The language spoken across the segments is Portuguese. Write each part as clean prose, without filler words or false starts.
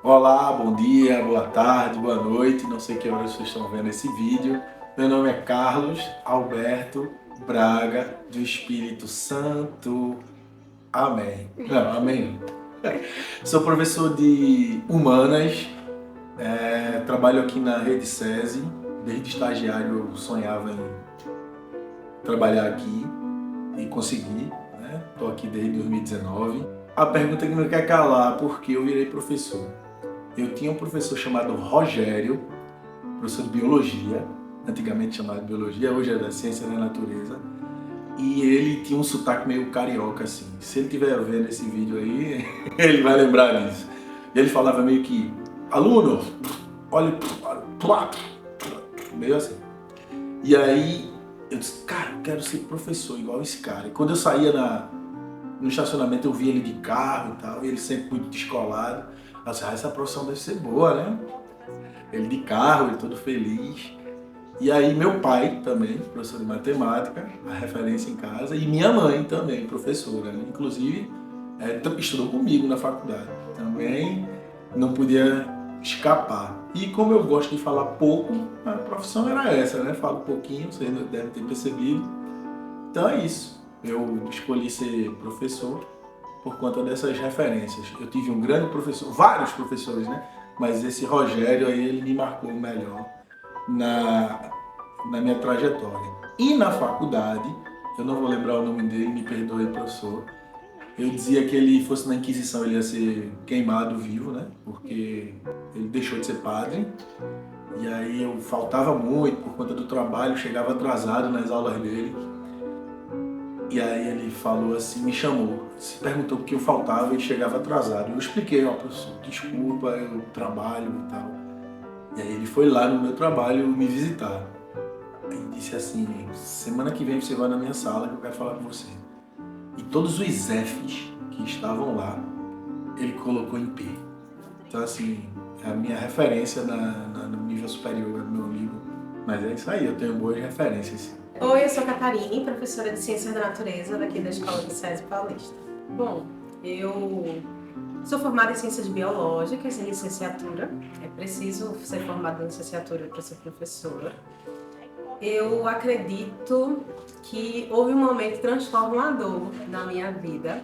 Olá, bom dia, boa tarde, boa noite, não sei que horas vocês estão vendo esse vídeo. Meu nome é Carlos Alberto Braga, do Espírito Santo. Amém. Não, amém. Sou professor de Humanas, trabalho aqui na Rede SESI. Desde estagiário eu sonhava em trabalhar aqui e consegui, né? Estou aqui desde 2019. A pergunta que não quer calar, por que eu virei professor? Eu tinha um professor chamado Rogério, professor de biologia, antigamente chamado de biologia, hoje é da ciência da natureza, e ele tinha um sotaque meio carioca assim. Se ele estiver vendo esse vídeo aí, ele vai lembrar disso. Ele falava meio que, aluno, olha, meio assim. E aí eu disse, cara, eu quero ser professor igual esse cara. E quando eu saía no estacionamento eu via ele de carro e tal, e ele sempre muito descolado. Eu disse, essa profissão deve ser boa, né? Ele de carro, ele todo feliz. E aí meu pai também, professor de matemática, a referência em casa, e minha mãe também, professora, né? Inclusive estudou comigo na faculdade. Também não podia escapar. E como eu gosto de falar pouco, a profissão era essa, né? Falo pouquinho, vocês devem ter percebido. Então é isso. Eu escolhi ser professor por conta dessas referências. Eu tive um grande professor, vários professores, né? Mas esse Rogério aí, ele me marcou melhor na minha trajetória. E na faculdade, eu não vou lembrar o nome dele, me perdoe, professor. Eu dizia que ele fosse na Inquisição, ele ia ser queimado vivo, né? Porque ele deixou de ser padre. E aí eu faltava muito por conta do trabalho, chegava atrasado nas aulas dele. E aí ele falou assim, me chamou, se perguntou por que eu faltava e chegava atrasado. Eu expliquei, ó, professor, desculpa, eu trabalho e tal. E aí ele foi lá no meu trabalho me visitar. E disse assim, semana que vem você vai na minha sala que eu quero falar com você. E todos os Fs que estavam lá, ele colocou em P. Então assim, é a minha referência no nível superior do meu amigo. Mas é isso aí, eu tenho boas referências. Oi, eu sou Catarine, professora de Ciências da Natureza daqui da Escola do SESI Paulista. Bom, eu sou formada em Ciências Biológicas em licenciatura. É preciso ser formada em licenciatura para ser professora. Eu acredito que houve um momento transformador na minha vida.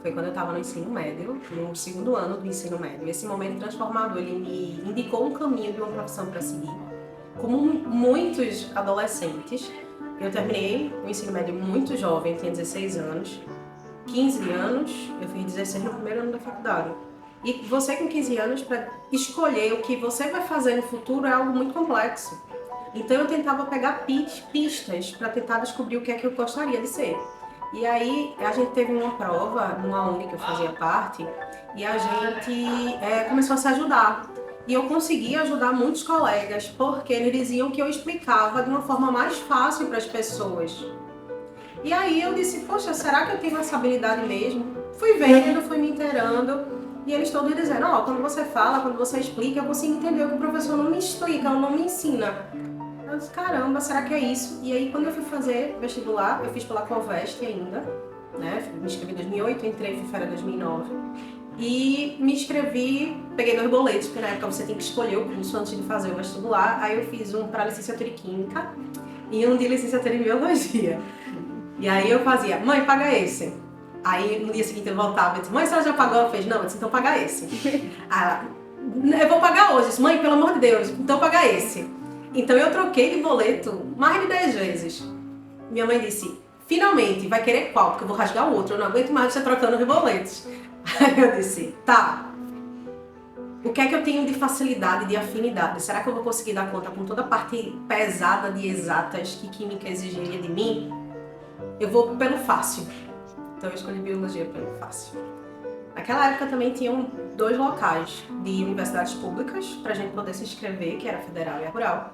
Foi quando eu estava no ensino médio, no segundo ano do ensino médio. Esse momento transformador, ele me indicou um caminho de uma profissão para seguir. Como muitos adolescentes, eu terminei o ensino médio muito jovem, tinha 16 anos. 15 anos, eu fiz 16 no primeiro ano da faculdade. E você com 15 anos, para escolher o que você vai fazer no futuro é algo muito complexo. Então eu tentava pegar pistas para tentar descobrir o que é que eu gostaria de ser. E aí a gente teve uma prova numa uni que eu fazia parte e a gente começou a se ajudar. E eu consegui ajudar muitos colegas porque eles diziam que eu explicava de uma forma mais fácil para as pessoas. E aí eu disse, poxa, será que eu tenho essa habilidade mesmo? Fui vendo, fui me inteirando e eles todos dizendo, ó, quando você fala, quando você explica, eu consigo entender o que o professor não me explica, não me ensina. Eu disse, caramba, será que é isso? E aí quando eu fui fazer vestibular, eu fiz pela Covest ainda, né? Me inscrevi em 2008, entrei em férias 2009. E me inscrevi, peguei 2 boletos, porque na época você tem que escolher o curso antes de fazer o vestibular. Aí eu fiz um para licenciatura em Química e um de licenciatura em Biologia. E aí eu fazia, mãe, paga esse. Aí no dia seguinte eu voltava e disse, mãe, a senhora já pagou? Ela fez, não, eu disse, então paga esse. Ah, eu vou pagar hoje. Eu disse, mãe, pelo amor de Deus, então paga esse. Então eu troquei de boleto mais de 10 vezes. Minha mãe disse, finalmente, vai querer qual? Porque eu vou rasgar o outro, eu não aguento mais você trocando de boletos. Aí eu disse, tá, o que é que eu tenho de facilidade, de afinidade? Será que eu vou conseguir dar conta com toda a parte pesada de exatas que química exigiria de mim? Eu vou pelo fácil. Então eu escolhi biologia pelo fácil. Naquela época também tinham 2 locais de universidades públicas para a gente poder se inscrever, que era a Federal e a Rural.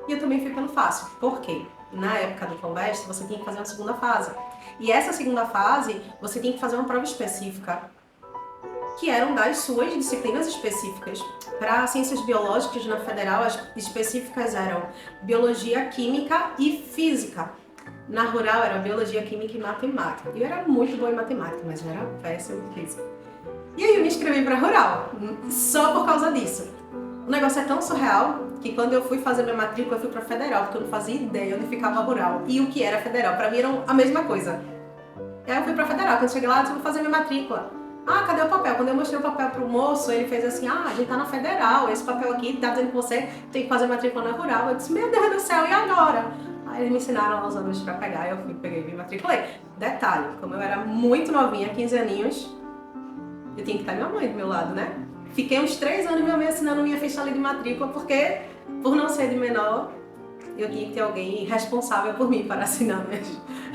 E eu também fui pelo fácil. Por quê? Na época do Conveste, você tinha que fazer uma segunda fase. E essa segunda fase, você tinha que fazer uma prova específica, que eram das suas disciplinas específicas. Para ciências biológicas na Federal, as específicas eram Biologia, Química e Física. Na Rural era Biologia, Química e Matemática. Eu era muito boa em matemática, mas eu era péssima em física. E aí eu me inscrevi para rural, só por causa disso. O negócio é tão surreal que quando eu fui fazer minha matrícula, eu fui para federal, porque eu não fazia ideia onde ficava rural e o que era federal. Para mim era a mesma coisa. E aí eu fui para federal, quando eu cheguei lá, eu disse, vou fazer minha matrícula. Ah, cadê o papel? Quando eu mostrei o papel pro moço, ele fez assim, ah, a gente tá na federal, esse papel aqui tá dizendo que você tem que fazer matrícula na rural. Eu disse, meu Deus do céu, e agora? Aí eles me ensinaram os anos pra pegar, eu fui, peguei e me matriculei. Detalhe, como eu era muito novinha, 15 aninhos, eu tinha que estar minha mãe do meu lado, né? Fiquei uns 3 anos minha mãe assinando minha ficha ali de matrícula, porque por não ser de menor, eu tinha que ter alguém responsável por mim para assinar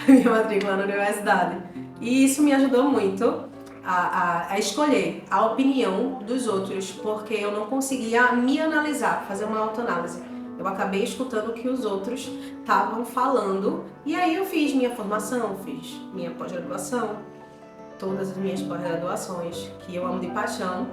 minha matrícula na universidade. E isso me ajudou muito a escolher a opinião dos outros, porque eu não conseguia me analisar, fazer uma autoanálise. Eu acabei escutando o que os outros estavam falando e aí eu fiz minha formação, fiz minha pós-graduação, todas as minhas pós-graduações, que eu amo de paixão.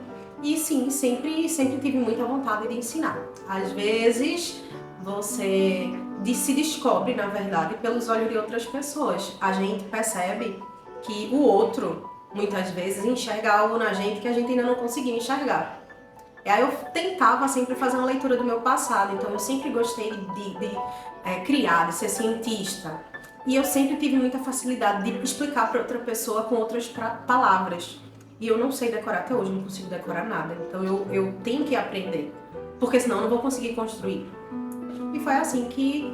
E sim, sempre tive muita vontade de ensinar. Às vezes você se descobre, na verdade, pelos olhos de outras pessoas. A gente percebe que o outro, muitas vezes, enxerga algo na gente que a gente ainda não conseguia enxergar. E aí eu tentava sempre fazer uma leitura do meu passado, então eu sempre gostei de criar, de ser cientista. E eu sempre tive muita facilidade de explicar para outra pessoa com outras palavras. E eu não sei decorar até hoje, não consigo decorar nada. Então eu tenho que aprender, porque senão eu não vou conseguir construir. E foi assim que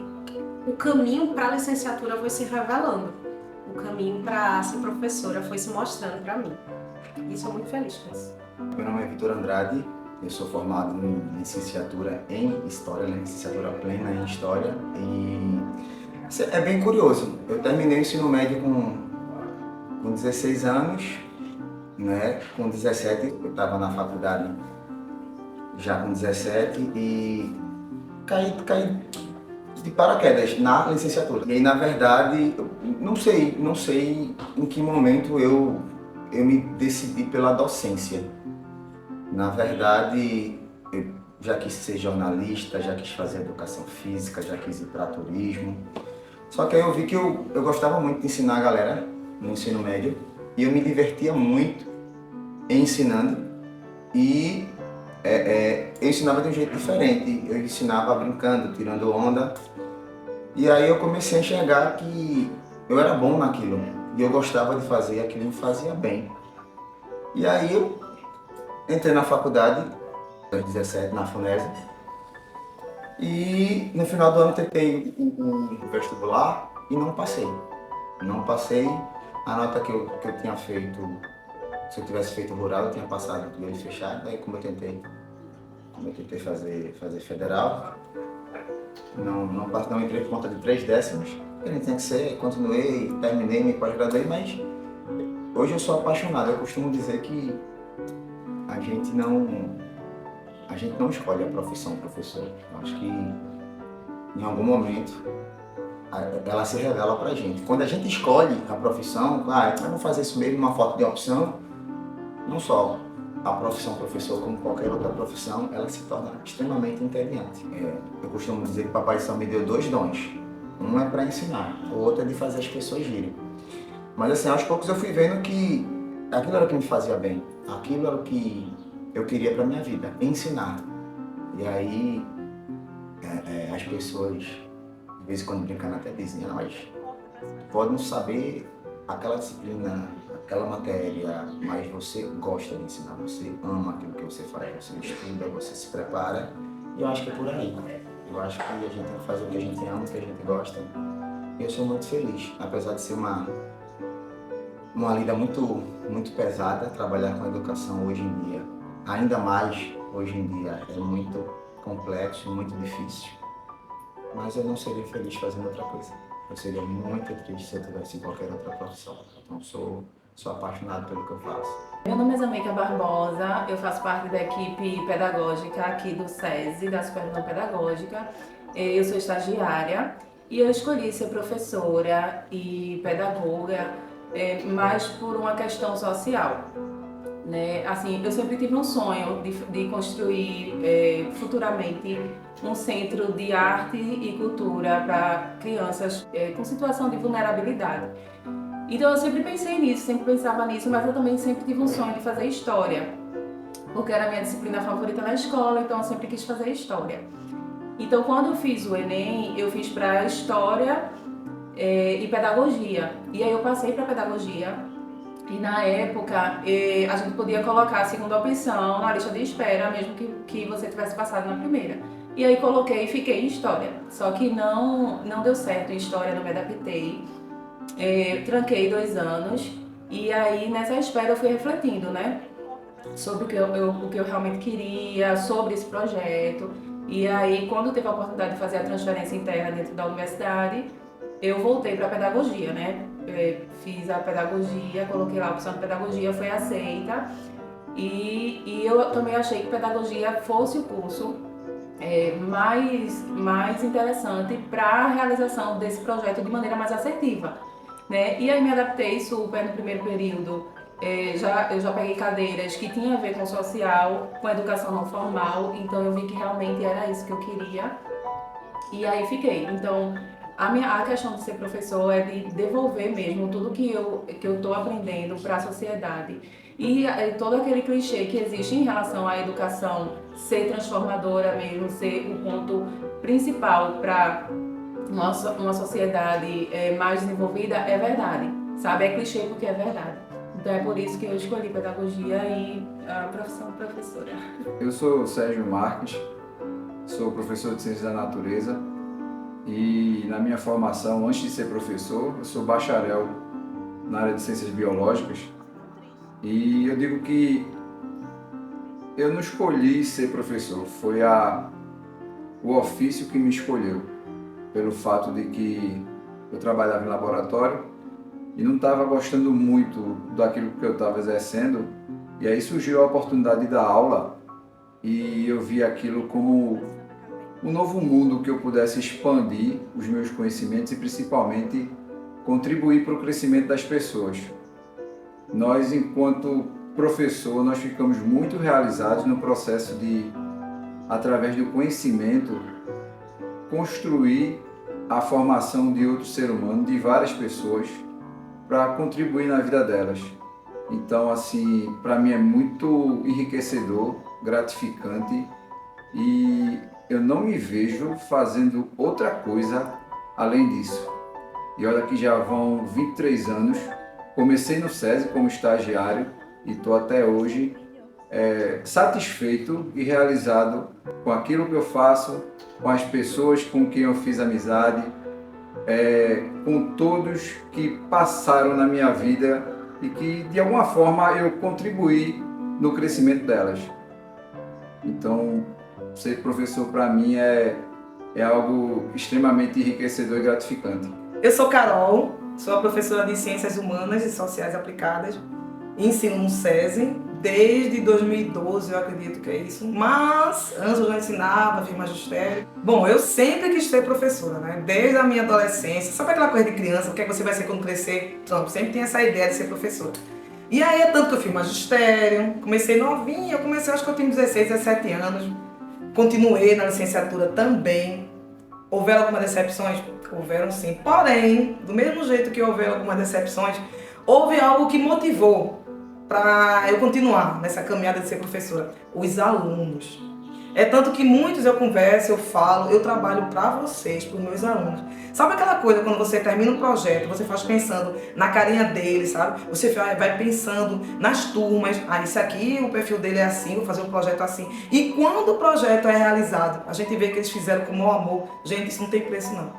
o caminho para a licenciatura foi se revelando. O caminho para ser professora foi se mostrando para mim. E sou muito feliz com isso. Meu nome é Vitor Andrade, eu sou formado em licenciatura em História, licenciatura plena em História. E é bem curioso, eu terminei o ensino médio com 16 anos, né? Com 17 eu estava na faculdade já com 17 e caí de paraquedas na licenciatura. E aí, na verdade, eu não sei em que momento eu me decidi pela docência. Na verdade, eu já quis ser jornalista, já quis fazer educação física, já quis ir para turismo. Só que aí eu vi que eu gostava muito de ensinar a galera no ensino médio e eu me divertia muito ensinando e eu ensinava de um jeito diferente. Eu ensinava brincando, tirando onda. E aí eu comecei a enxergar que eu era bom naquilo e eu gostava de fazer e aquilo me fazia bem. E aí eu entrei na faculdade, aos 17, na FUNESA, e no final do ano tentei o vestibular e não passei. Não passei, a nota que eu tinha feito, se eu tivesse feito rural, eu tinha passado de olho fechado. Daí como eu tentei fazer federal, não entrei por conta de 3 décimos, que a gente tinha que ser, continuei, terminei, me pós-graduei, mas hoje eu sou apaixonado. Eu costumo dizer que a gente não escolhe a profissão professor. Eu acho que em algum momento ela se revela pra gente. Quando a gente escolhe a profissão, eu vou fazer isso mesmo, uma foto de opção, não só a profissão professor, como qualquer outra profissão, ela se torna extremamente entediante. Eu costumo dizer que o Papai do Céu me deu 2 dons. Um é para ensinar, o outro é de fazer as pessoas girem. Mas assim, aos poucos eu fui vendo que aquilo era o que me fazia bem, aquilo era o que eu queria para minha vida, ensinar. E aí as pessoas, de vez em quando brincando, até dizem, mas pode não saber aquela disciplina, aquela matéria, mas você gosta de ensinar, você ama aquilo que você faz, você estuda, você se prepara. E eu acho que é por aí. Eu acho que a gente tem que fazer o que a gente ama, o que a gente gosta. E eu sou muito feliz, apesar de ser uma lida muito pesada, trabalhar com educação hoje em dia. Ainda mais hoje em dia é muito complexo, muito difícil. Mas eu não seria feliz fazendo outra coisa. Eu seria muito triste se eu tivesse qualquer outra profissão. Então sou apaixonado pelo que eu faço. Meu nome é Zameica Barbosa, eu faço parte da equipe pedagógica aqui do SESI, da Supervisão Pedagógica. Eu sou estagiária e eu escolhi ser professora e pedagoga mais por uma questão social. Né? Assim, eu sempre tive um sonho de construir futuramente um centro de arte e cultura para crianças com situação de vulnerabilidade. Então eu sempre pensei nisso, sempre pensava nisso, mas eu também sempre tive um sonho de fazer história, porque era a minha disciplina favorita na escola, então eu sempre quis fazer história. Então quando eu fiz o Enem, eu fiz para história e pedagogia, e aí eu passei para pedagogia, e na época a gente podia colocar a segunda opção na lista de espera, mesmo que você tivesse passado na primeira. E aí coloquei e fiquei em história, só que não deu certo em história, não me adaptei. Tranquei 2 anos e aí nessa espera eu fui refletindo, né, sobre o que eu realmente queria, sobre esse projeto. E aí quando teve a oportunidade de fazer a transferência interna dentro da universidade, eu voltei para a pedagogia, né, fiz a pedagogia, coloquei lá a opção de pedagogia, foi aceita e eu também achei que pedagogia fosse o curso mais interessante para a realização desse projeto de maneira mais assertiva, né? E aí me adaptei super no primeiro período. Eu já peguei cadeiras que tinham a ver com social, com educação não formal, então eu vi que realmente era isso que eu queria e aí fiquei. Então a questão de ser professor é de devolver mesmo tudo que eu estou aprendendo para a sociedade. E todo aquele clichê que existe em relação à educação ser transformadora mesmo, ser o ponto principal para uma sociedade mais desenvolvida, é verdade, sabe? É clichê porque é verdade. Então é por isso que eu escolhi pedagogia e a profissão de professora. Eu sou Sérgio Marques, sou professor de Ciências da Natureza e na minha formação, antes de ser professor, eu sou bacharel na área de Ciências Biológicas e eu digo que eu não escolhi ser professor, foi o ofício que me escolheu, pelo fato de que eu trabalhava em laboratório e não estava gostando muito daquilo que eu estava exercendo, e aí surgiu a oportunidade de dar aula e eu vi aquilo como um novo mundo que eu pudesse expandir os meus conhecimentos e principalmente contribuir para o crescimento das pessoas. Nós, enquanto professor, nós ficamos muito realizados no processo de, através do conhecimento, construir a formação de outro ser humano, de várias pessoas, para contribuir na vida delas. Então, assim, para mim é muito enriquecedor, gratificante e eu não me vejo fazendo outra coisa além disso. E olha que já vão 23 anos, comecei no SESI como estagiário e estou até hoje satisfeito e realizado com aquilo que eu faço, com as pessoas com quem eu fiz amizade, com todos que passaram na minha vida e que de alguma forma eu contribuí no crescimento delas. Então, ser professor para mim é algo extremamente enriquecedor e gratificante. Eu sou Carol, sou a professora de Ciências Humanas e Sociais Aplicadas, ensino no SESI desde 2012, eu acredito que é isso, mas antes eu já ensinava, fiz magistério. Bom, eu sempre quis ser professora, né? Desde a minha adolescência, sabe aquela coisa de criança, o que é que você vai ser quando crescer? Então, sempre tem essa ideia de ser professora. E aí é tanto que eu fiz magistério, comecei novinha, acho que eu tinha 16, 17 anos, continuei na licenciatura também. Houveram algumas decepções? Houveram sim, porém, do mesmo jeito que houveram algumas decepções, houve algo que motivou para eu continuar nessa caminhada de ser professora, os alunos. É tanto que muitos eu converso, eu falo, eu trabalho para vocês, para os meus alunos. Sabe aquela coisa quando você termina um projeto, você faz pensando na carinha dele, sabe? Você vai pensando nas turmas, isso aqui, o perfil dele é assim, vou fazer um projeto assim. E quando o projeto é realizado, a gente vê que eles fizeram com o maior amor. Gente, isso não tem preço não.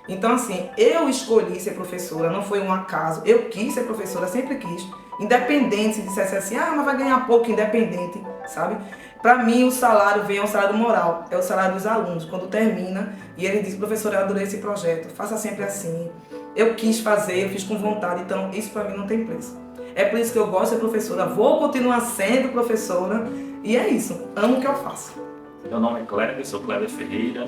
Então assim, eu escolhi ser professora, não foi um acaso, eu quis ser professora, sempre quis. Independente se dissesse assim, mas vai ganhar pouco, independente, sabe? Para mim, o salário vem ao salário moral, é o salário dos alunos. Quando termina e ele diz, professora, eu adorei esse projeto, faça sempre assim. Eu quis fazer, eu fiz com vontade, então isso para mim não tem preço. É por isso que eu gosto de ser professora, vou continuar sendo professora e é isso, amo o que eu faço. Meu nome é Kleber, sou Kleber Ferreira.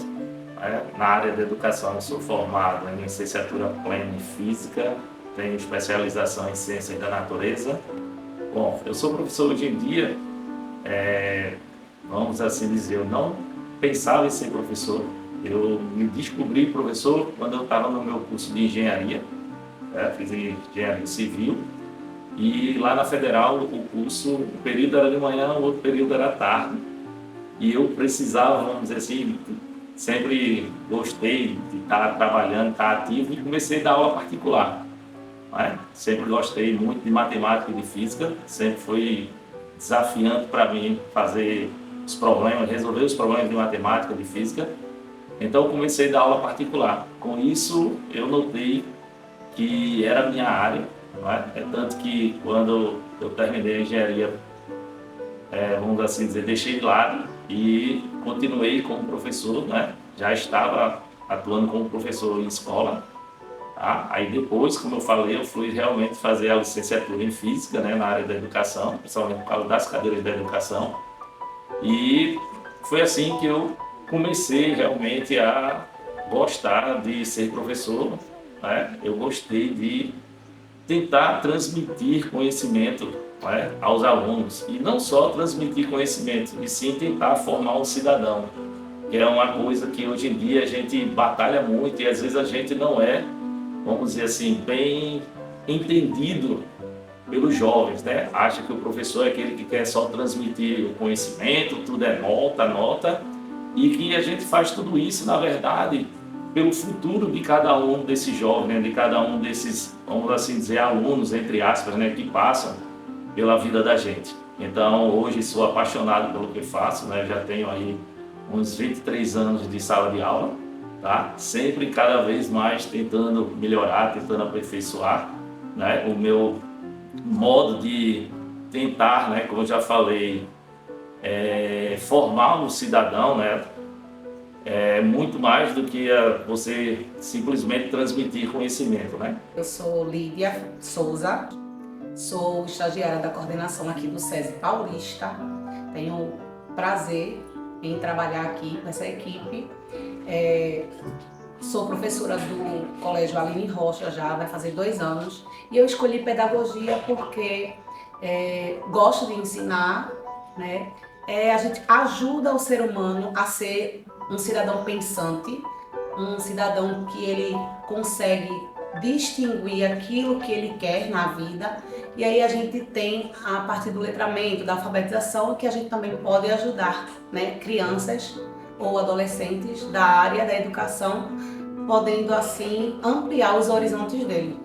Na área de educação, eu sou formado em licenciatura plena em Física, tenho especialização em Ciências da Natureza. Bom, eu sou professor hoje em dia, vamos assim dizer, eu não pensava em ser professor. Eu me descobri professor quando eu estava no meu curso de engenharia. né? Fiz engenharia civil. E lá na Federal, o curso, um período era de manhã, o outro período era à tarde. E eu precisava, vamos dizer assim, sempre gostei de estar trabalhando, estar ativo, e comecei a dar aula particular. Né? Sempre gostei muito de matemática e de física, sempre foi desafiante para mim fazer os problemas, resolver os problemas de matemática, de física. Então eu comecei a dar aula particular. Com isso eu notei que era a minha área, não é? É tanto que quando eu terminei a engenharia, vamos assim dizer, deixei de lado e continuei como professor, né? Já estava atuando como professor em escola. Tá? Aí depois, como eu falei, eu fui realmente fazer a licenciatura em Física, né, na área da educação, principalmente por causa das cadeiras da educação. E foi assim que eu comecei realmente a gostar de ser professor, né? Eu gostei de tentar transmitir conhecimento, né, aos alunos. E não só transmitir conhecimento, e sim tentar formar um cidadão, que é uma coisa que hoje em dia a gente batalha muito e às vezes a gente não é, vamos dizer assim, bem entendido pelos jovens, né? Acha que o professor é aquele que quer só transmitir o conhecimento, tudo é nota, nota, e que a gente faz tudo isso, na verdade, pelo futuro de cada um desses jovens, né? De cada um desses, vamos assim dizer, alunos, entre aspas, né? Que passam pela vida da gente. Então, hoje sou apaixonado pelo que faço, né? Já tenho aí uns 23 anos de sala de aula, tá? Sempre cada vez mais tentando melhorar, tentando aperfeiçoar, né? O meu modo de tentar, né? Como eu já falei, formar um cidadão, né? É muito mais do que você simplesmente transmitir conhecimento, né? Eu sou Lídia Souza, sou estagiária da coordenação aqui do SESI Paulista. Tenho prazer em trabalhar aqui com essa equipe. Sou professora do Colégio Aline Rocha, já vai fazer 2 anos. E eu escolhi pedagogia porque gosto de ensinar, né? A gente ajuda o ser humano a ser um cidadão pensante, um cidadão que ele consegue distinguir aquilo que ele quer na vida. E aí a gente tem a partir do letramento, da alfabetização, que a gente também pode ajudar, né, crianças ou adolescentes da área da educação, podendo assim ampliar os horizontes dele.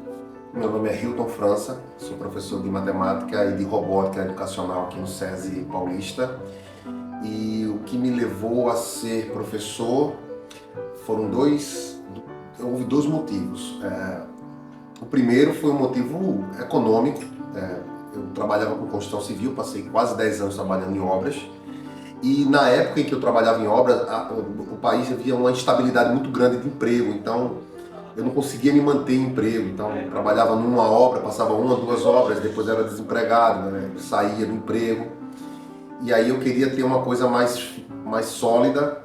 Meu nome é Hilton França, sou professor de matemática e de robótica educacional aqui no SESI Paulista. E o que me levou a ser professor houve 2 motivos. O primeiro foi um motivo econômico. Eu trabalhava com construção civil, passei quase 10 anos trabalhando em obras. E na época em que eu trabalhava em obras, o país havia uma instabilidade muito grande de emprego, então eu não conseguia me manter em emprego. Então eu trabalhava numa obra, passava 1 ou 2 obras, depois era desempregado, né? Saía do emprego. E aí eu queria ter uma coisa mais sólida,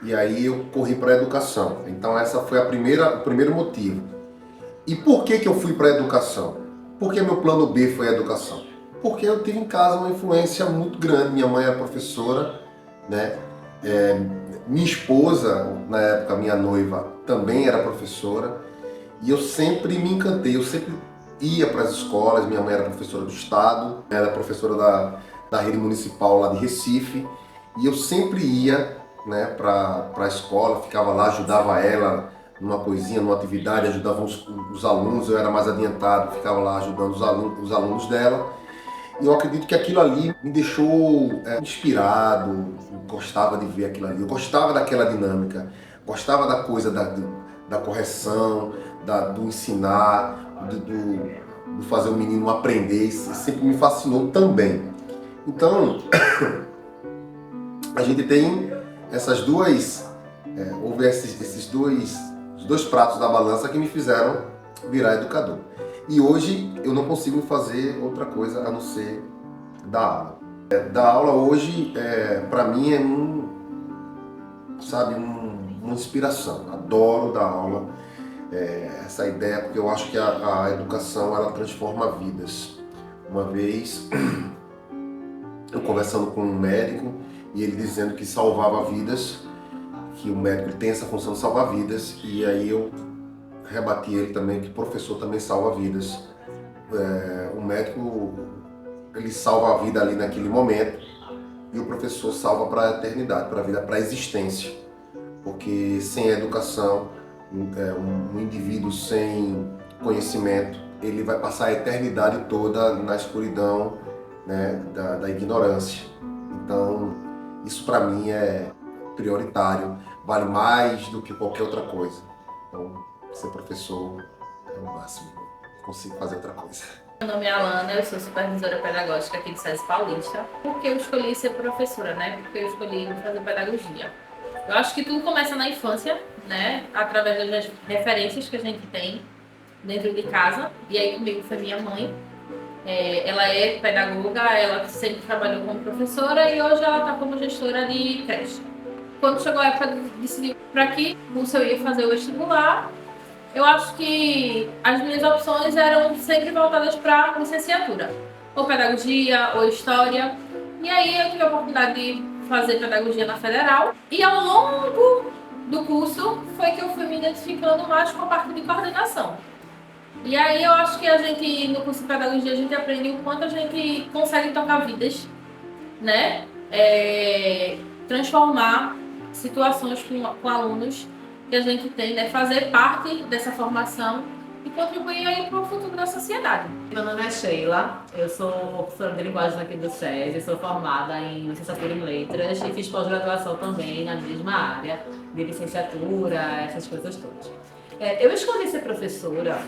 e aí eu corri para a educação. Então essa foi o primeiro motivo. E por que eu fui para a educação? Porque meu plano B foi a educação. Porque eu tive em casa uma influência muito grande. Minha mãe era professora, né? Minha esposa, na época minha noiva, também era professora. E eu sempre me encantei, eu sempre ia para as escolas. Minha mãe era professora do estado, era professora da rede municipal lá de Recife. E eu sempre ia, né, para a escola, ficava lá, ajudava ela numa coisinha, numa atividade, ajudava os alunos. Eu era mais adiantado, ficava lá ajudando os alunos dela. E eu acredito que aquilo ali me deixou inspirado, gostava de ver aquilo ali. Eu gostava daquela dinâmica, gostava da coisa da correção, do ensinar, do fazer o menino aprender. Isso sempre me fascinou também. Então, a gente tem essas duas, houve esses dois pratos da balança que me fizeram virar educador. E hoje eu não consigo fazer outra coisa a não ser dar aula. Dar aula hoje, para mim, é uma inspiração. Adoro dar aula, essa ideia, porque eu acho que a educação ela transforma vidas. Uma vez, eu conversando com um médico e ele dizendo que salvava vidas, que o médico tem essa função de salvar vidas, e aí eu rebati ele também, que o professor também salva vidas. O médico, ele salva a vida ali naquele momento, e o professor salva para a eternidade, para a vida, para a existência. Porque sem a educação, um indivíduo sem conhecimento, ele vai passar a eternidade toda na escuridão, né, da ignorância. Então, isso para mim é prioritário, vale mais do que qualquer outra coisa. Então, ser professor é o máximo, não consigo fazer outra coisa. Meu nome é Alana, eu sou supervisora pedagógica aqui do SESI Paulista. Por que eu escolhi ser professora, né? Porque eu escolhi fazer pedagogia. Eu acho que tudo começa na infância, né? Através das referências que a gente tem dentro de casa. E aí comigo foi minha mãe. Ela é pedagoga, ela sempre trabalhou como professora e hoje ela está como gestora de creche. Quando chegou a época de decidir para que curso eu ia fazer o vestibular, eu acho que as minhas opções eram sempre voltadas para licenciatura, ou pedagogia, ou história. E aí eu tive a oportunidade de fazer pedagogia na Federal. E ao longo do curso foi que eu fui me identificando mais com a parte de coordenação. E aí eu acho que a gente, no curso de pedagogia, a gente aprende o quanto a gente consegue tocar vidas, né? Transformar situações com alunos que a gente tem, né? Fazer parte dessa formação e contribuir aí para o futuro da sociedade. Meu nome é Sheila, eu sou professora de linguagem aqui do SESI, sou formada em licenciatura em letras e fiz pós-graduação também na mesma área de licenciatura, essas coisas todas. Eu escolhi ser professora.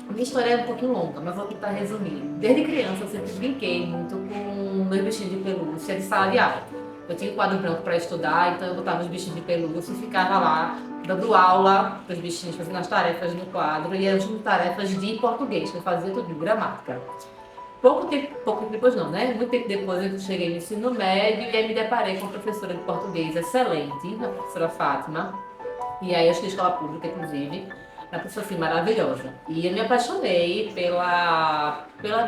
Minha história é um pouquinho longa, mas vou tentar resumir. Desde criança eu sempre brinquei muito com meus bichinhos de pelúcia de sala de aula. Eu tinha um quadro branco para estudar, então eu botava os bichinhos de pelúcia e ficava lá dando aula para os bichinhos, fazendo as tarefas no quadro, e eram tarefas de português, que eu fazia tudo, gramática. Pouco tempo depois não, né? Muito tempo depois eu cheguei no ensino médio e aí me deparei com uma professora de português excelente, a professora Fátima, e aí eu estudei escola pública, inclusive. Uma pessoa assim maravilhosa. E eu me apaixonei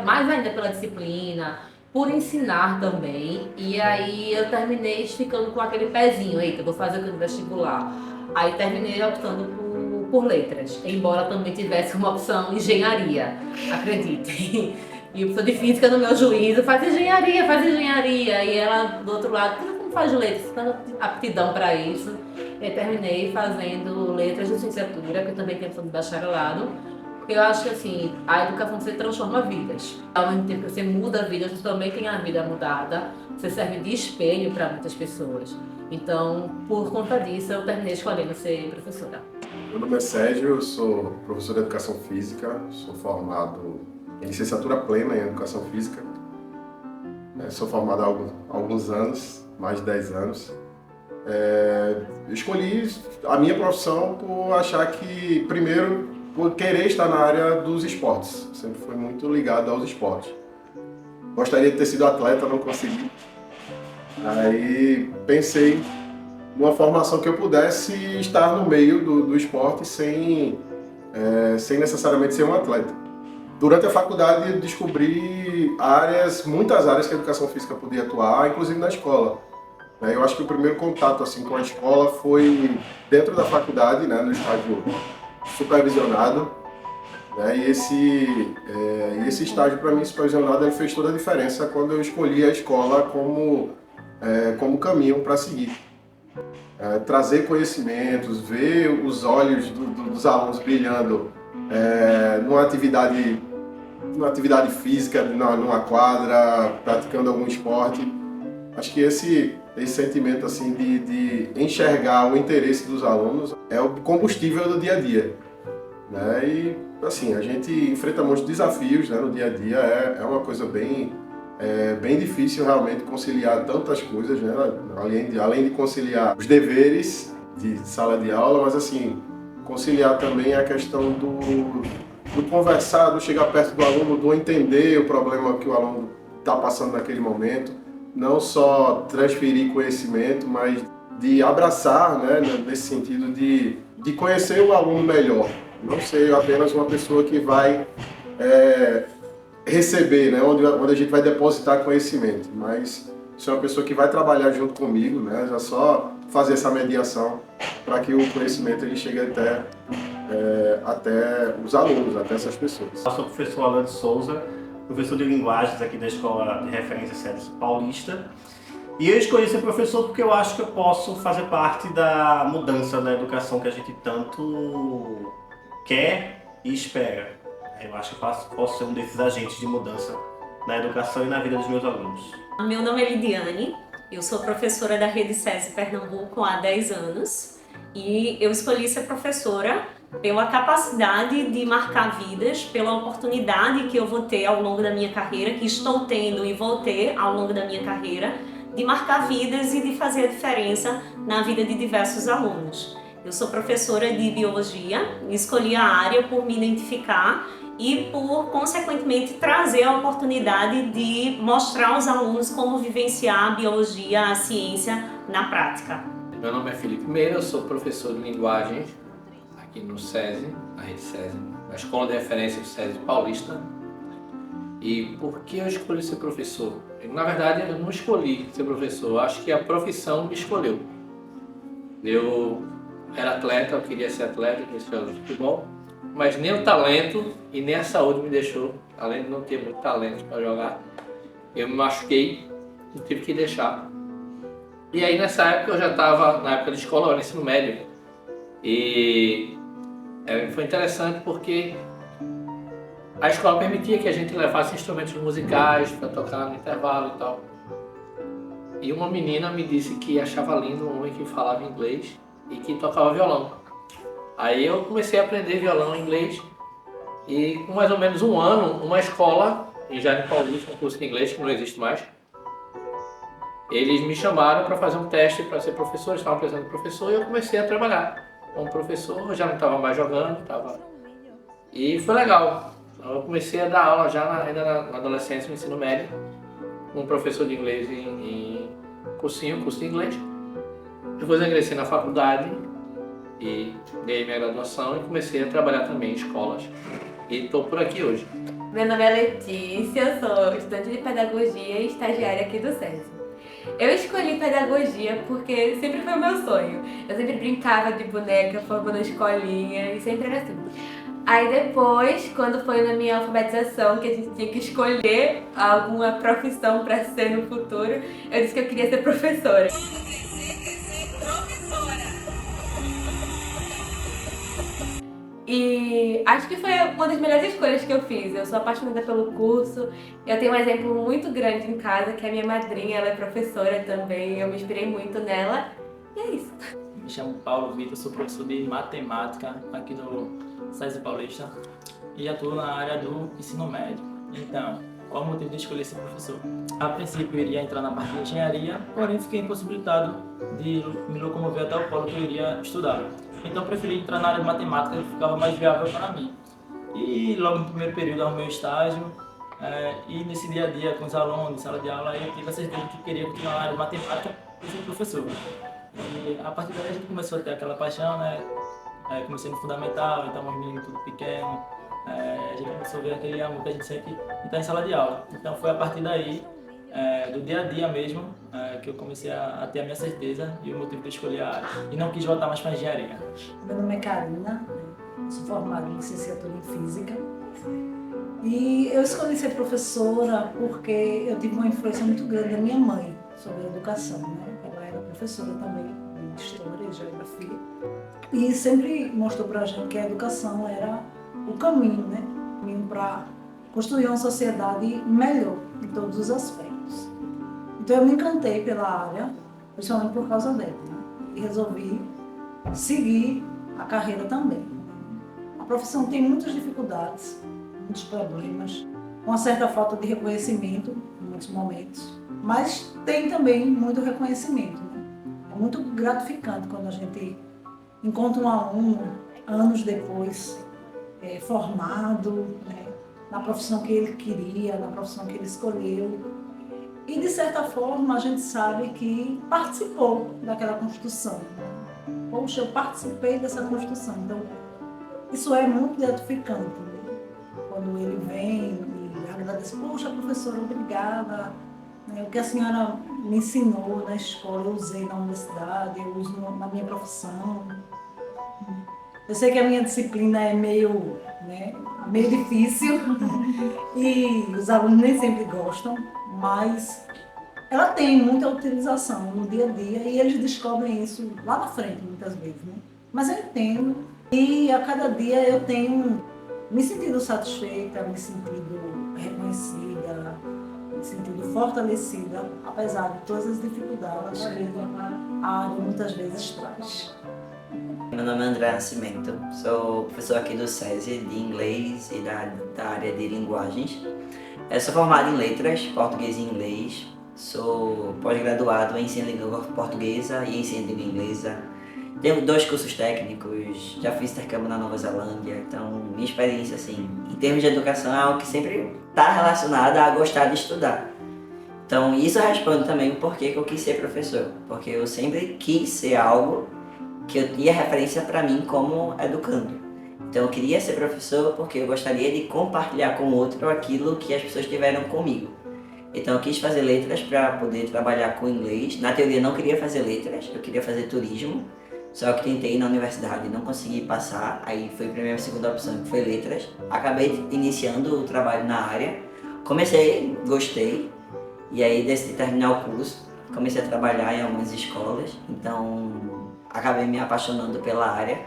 mais ainda pela disciplina, por ensinar também. E aí eu terminei ficando com aquele pezinho, eita, eu vou fazer o vestibular. Aí terminei optando por letras, embora também tivesse uma opção engenharia, acreditem. E o professor de física no meu juízo, faz engenharia. E ela do outro lado, como faz letras, tanta aptidão para isso. Eu terminei fazendo letras de licenciatura, que eu também tenho opção de bacharelado, porque eu acho que assim, a educação você transforma vidas. Ao mesmo tempo que você muda vidas, você também tem a vida mudada, você serve de espelho para muitas pessoas. Então, por conta disso, eu terminei escolhendo ser professora. Meu nome é Sérgio, eu sou professor de Educação Física, sou formado em licenciatura plena em Educação Física. Sou formado há alguns anos, mais de 10 anos. Escolhi a minha profissão por achar que, primeiro, por querer estar na área dos esportes. Sempre fui muito ligado aos esportes. Gostaria de ter sido atleta, não consegui. Aí pensei numa formação que eu pudesse estar no meio do esporte sem necessariamente ser um atleta. Durante a faculdade eu descobri muitas áreas que a educação física podia atuar, inclusive na escola. Eu acho que o primeiro contato assim, com a escola foi dentro da faculdade, né, no estágio supervisionado. E esse estágio, para mim, supervisionado, ele fez toda a diferença quando eu escolhi a escola como caminho para seguir. Trazer conhecimentos, ver os olhos dos alunos brilhando numa atividade física, numa quadra, praticando algum esporte. Acho que esse sentimento assim, de enxergar o interesse dos alunos é o combustível do dia a dia. E assim, a gente enfrenta muitos desafios, né, no dia a dia, é uma coisa bem difícil realmente conciliar tantas coisas, né, além de conciliar os deveres de sala de aula, mas assim, conciliar também a questão do conversar, do chegar perto do aluno, do entender o problema que o aluno está passando naquele momento. Não só transferir conhecimento, mas de abraçar, né, nesse sentido de conhecer o aluno melhor. Não ser apenas uma pessoa que vai receber, né, onde a gente vai depositar conhecimento, mas ser uma pessoa que vai trabalhar junto comigo, né, já só fazer essa mediação para que o conhecimento ele chegue até até os alunos, até essas pessoas. Eu sou o professor Alan de Souza, professor de linguagens aqui da Escola de Referência César Paulista. E eu escolhi ser professor porque eu acho que eu posso fazer parte da mudança da educação que a gente tanto quer e espera. Eu acho que eu posso ser um desses agentes de mudança na educação e na vida dos meus alunos. Meu nome é Lidiane, eu sou professora da Rede SESI Pernambuco há 10 anos e eu escolhi ser professora pela capacidade de marcar vidas, pela oportunidade que eu vou ter ao longo da minha carreira, que estou tendo e vou ter ao longo da minha carreira, de marcar vidas e de fazer a diferença na vida de diversos alunos. Eu sou professora de biologia, escolhi a área por me identificar e por, consequentemente, trazer a oportunidade de mostrar aos alunos como vivenciar a biologia, a ciência na prática. Meu nome é Felipe Meira, eu sou professor de linguagens aqui no SESI, na Rede SESI, na Escola de Referência do SESI Paulista. E por que eu escolhi ser professor? Na verdade, eu não escolhi ser professor, eu acho que a profissão me escolheu. Eu era atleta, eu queria ser atleta, eu queria ser jogador de futebol, mas nem o talento e nem a saúde me deixou, além de não ter muito talento para jogar. Eu me machuquei e tive que deixar. E aí nessa época eu já estava, na época de escola, no ensino médio, e foi interessante porque a escola permitia que a gente levasse instrumentos musicais para tocar no intervalo e tal. E uma menina me disse que achava lindo um homem que falava inglês e que tocava violão. Aí eu comecei a aprender violão em inglês e com mais ou menos um ano, uma escola em Jardim Paulista, um curso de inglês que não existe mais, eles me chamaram para fazer um teste para ser professor, estavam precisando de professor e eu comecei a trabalhar como professor, eu já não estava mais jogando, e foi legal. Eu comecei a dar aula já ainda na adolescência, no ensino médio, com um professor de inglês em curso de inglês. Depois eu ingressei na faculdade e ganhei minha graduação e comecei a trabalhar também em escolas. E estou por aqui hoje. Meu nome é Letícia, sou estudante de pedagogia e estagiária aqui do SESI. Eu escolhi pedagogia porque sempre foi o meu sonho. Eu sempre brincava de boneca, formando escolinha e sempre era assim. Aí depois, quando foi na minha alfabetização, que a gente tinha que escolher alguma profissão para ser no futuro, eu disse que eu queria ser professora. E acho que foi uma das melhores escolhas que eu fiz. Eu sou apaixonada pelo curso. Eu tenho um exemplo muito grande em casa, que é a minha madrinha, ela é professora também. Eu me inspirei muito nela. E é isso. Me chamo Paulo Vitor, sou professor de matemática aqui no SESI Paulista e atuo na área do ensino médio. Então, qual o motivo de escolher ser professor? A princípio eu iria entrar na parte de engenharia, porém fiquei impossibilitado de me locomover até o polo que eu iria estudar. Então preferi entrar na área de matemática, que ficava mais viável para mim. E logo no primeiro período arrumei o estágio, e nesse dia a dia com os alunos, sala de aula, eu tive a certeza que queria continuar na área de matemática e ser professor. E a partir daí a gente começou a ter aquela paixão, né? Comecei no fundamental, então um menino tudo pequeno, a gente começou a ver aquele amor que a gente sente e está em sala de aula. Então foi a partir daí, do dia a dia mesmo, que eu comecei a ter a minha certeza e o motivo de escolher a área. E não quis voltar mais para a engenharia. Meu nome é Karina, sou formada em licenciatura em Física. E eu escolhi ser professora porque eu tive uma influência muito grande da minha mãe sobre a educação, né? Ela era professora também de História e Geografia. E sempre mostrou pra gente que a educação era o caminho, né? O caminho para construir uma sociedade melhor em todos os aspectos. Então eu me encantei pela área, principalmente por causa dela, né? E resolvi seguir a carreira também. A profissão tem muitas dificuldades, muitos problemas, uma certa falta de reconhecimento em muitos momentos, mas tem também muito reconhecimento, né? É muito gratificante quando a gente encontra um aluno anos depois formado, né? Na profissão que ele queria, na profissão que ele escolheu. E de certa forma a gente sabe que participou daquela construção. Poxa, eu participei dessa construção. Então isso é muito gratificante, né? Quando ele vem e agradece, poxa, professora, obrigada. O que a senhora me ensinou na escola, eu usei na universidade, eu uso na minha profissão. Eu sei que a minha disciplina é meio difícil e os alunos nem sempre gostam, mas ela tem muita utilização no dia a dia e eles descobrem isso lá na frente, muitas vezes, né? Mas eu entendo e a cada dia eu tenho me sentido satisfeita, me sentido reconhecida, me sentido fortalecida, apesar de todas as dificuldades que a área muitas vezes traz. Meu nome é André Nascimento, sou professor aqui do SESI de inglês e da área de linguagens. Eu sou formado em letras, português e inglês, sou pós-graduado em ensino de língua portuguesa e ensino de língua inglesa. Tenho 2 cursos técnicos, já fiz intercâmbio na Nova Zelândia, então minha experiência assim, em termos de educação é algo que sempre está relacionado a gostar de estudar. Então isso responde também o porquê que eu quis ser professor, porque eu sempre quis ser algo que eu tinha referência para mim como educando. Então eu queria ser professor porque eu gostaria de compartilhar com o outro aquilo que as pessoas tiveram comigo. Então eu quis fazer letras para poder trabalhar com inglês. Na teoria eu não queria fazer letras, eu queria fazer turismo. Só que tentei na universidade e não consegui passar, aí foi para minha segunda opção, que foi letras. Acabei iniciando o trabalho na área, comecei, gostei, e aí decidi terminar o curso. Comecei a trabalhar em algumas escolas, então acabei me apaixonando pela área.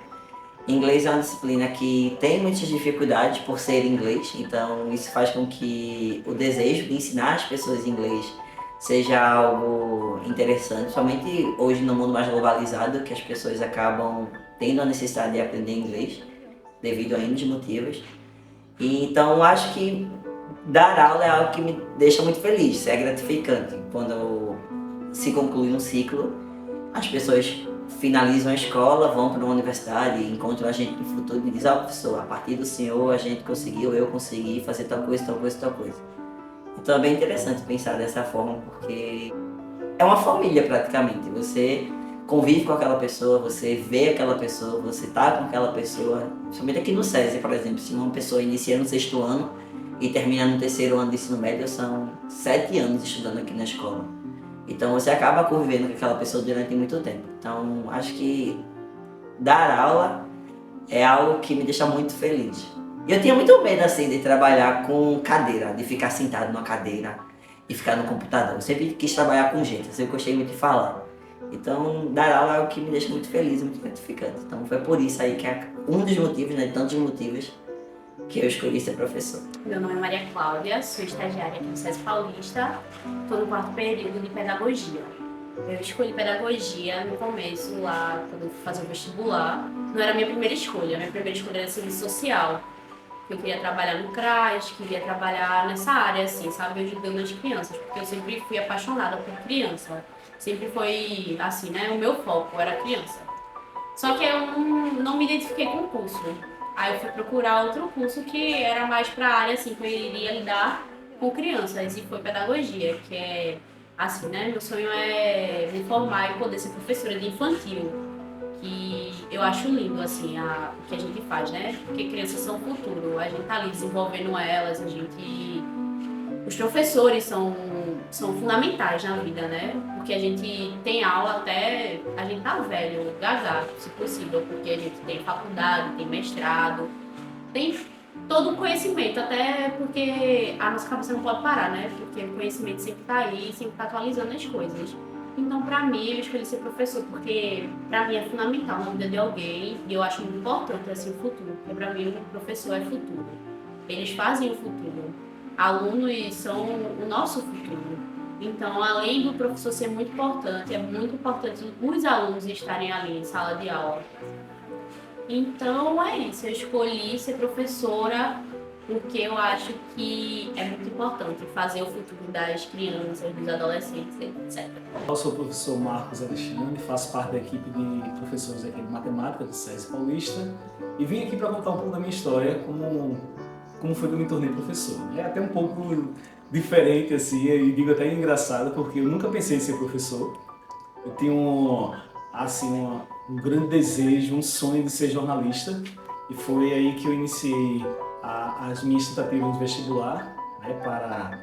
Inglês é uma disciplina que tem muitas dificuldades por ser inglês, então isso faz com que o desejo de ensinar as pessoas inglês seja algo interessante, somente hoje no mundo mais globalizado, que as pessoas acabam tendo a necessidade de aprender inglês, devido a N motivos. E, então acho que dar aula é algo que me deixa muito feliz, é gratificante. Quando se conclui um ciclo, as pessoas finalizam a escola, vão para uma universidade, encontram a gente no futuro e dizem: professor, a partir do senhor a gente conseguiu, eu consegui fazer tal coisa, tal coisa, tal coisa. Então é bem interessante pensar dessa forma, porque é uma família praticamente. Você convive com aquela pessoa, você vê aquela pessoa, você tá com aquela pessoa. Principalmente aqui no SESI, por exemplo, se uma pessoa inicia no 6º ano e termina no 3º ano de ensino médio, são 7 anos estudando aqui na escola. Então você acaba convivendo com aquela pessoa durante muito tempo. Então acho que dar aula é algo que me deixa muito feliz. E eu tinha muito medo assim de trabalhar com cadeira, de ficar sentado numa cadeira e ficar no computador. Eu sempre quis trabalhar com gente, eu sempre gostei muito de falar. Então dar aula é algo que me deixa muito feliz, muito gratificante. Então foi por isso aí que é um dos motivos, né, de tantos motivos, que eu escolhi ser professor. Meu nome é Maria Cláudia, sou estagiária aqui no SESI Paulista, estou no 4º período de pedagogia. Eu escolhi pedagogia no começo, lá quando eu fui fazer o vestibular. Não era a minha primeira escolha, minha primeira escolha era serviço social. Eu queria trabalhar no CRAS, queria trabalhar nessa área, assim, sabe, ajudando as crianças, porque eu sempre fui apaixonada por criança. Sempre foi, assim, né, o meu foco era criança. Só que eu não me identifiquei com o curso. Aí eu fui procurar outro curso que era mais para a área, assim, que eu iria lidar com crianças, e foi pedagogia, que é, assim, né, meu sonho é me formar e poder ser professora de infantil. Que eu acho lindo, assim, o que a gente faz, né? Porque crianças são o futuro, a gente tá ali desenvolvendo elas, os professores são fundamentais na vida, né? Porque a gente tem aula até a gente tá velho, gaga, se possível, porque a gente tem faculdade, tem mestrado, tem todo o conhecimento, até porque a nossa cabeça não pode parar, né? Porque o conhecimento sempre tá aí, sempre tá atualizando as coisas. Então, para mim, eu escolhi ser professor, porque para mim é fundamental na vida de alguém, e eu acho muito importante assim, o futuro, porque para mim o professor é futuro. Eles fazem o futuro. Alunos são o nosso futuro. Então, além do professor ser muito importante, é muito importante os alunos estarem ali em sala de aula. Então, é isso. Eu escolhi ser professora porque eu acho que é muito importante fazer o futuro das crianças, dos adolescentes, etc. Eu sou o professor Marcos Alexandre, faço parte da equipe de professores aqui de matemática do SESI Paulista e vim aqui para contar um pouco da minha história, como foi que eu me tornei professor. É até um pouco diferente, assim, e digo até engraçado, porque eu nunca pensei em ser professor. Eu tinha assim, um grande desejo, um sonho de ser jornalista, e foi aí que eu iniciei as minhas tentativas de vestibular, né, para